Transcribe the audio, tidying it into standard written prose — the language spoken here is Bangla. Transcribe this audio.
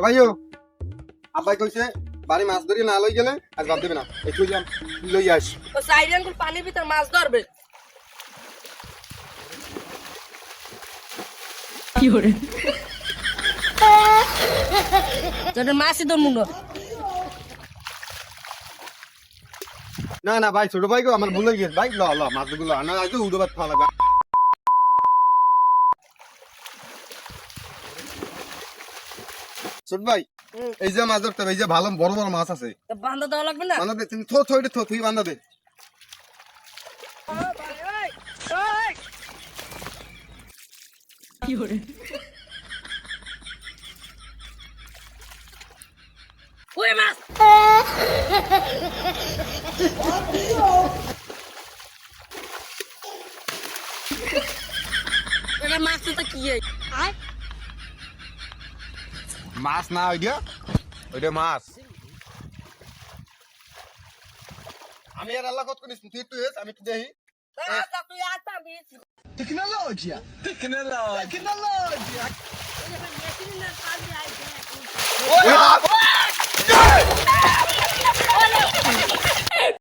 ভাইও আব্বাই কইছে বাড়ি মাছ ধরি না লই গেলে আর বাদ দেবে না একটু লই আস তো সাইড আঙ্গুল পানির ভিতর মাছ ধরবে তোর মাছই তোর মুন্ড না না ভাই ছোট ভাই গো আমার ভুল হয়ে গেছে ভাই ল ল মাছগুলো আনা আজ উড়ো ভাত খাওয়া লাগবে ছোট ভাই এই যে মাছ ধরতে হবে, এই যে ভালো বড় বড় মাছ আছে বান্ধা দেওয়া লাগবে না বান্ধা দে তুমি থো থো এটা থো তুই বান্ধা দে ওই মাছ এটা মাছ তো কি আয় মাছ না ওইটা মাছ আমি আর আল্লাহ কত করিস তুই একটু আমি একটু দেখি তুই আসবি টেকনোলজি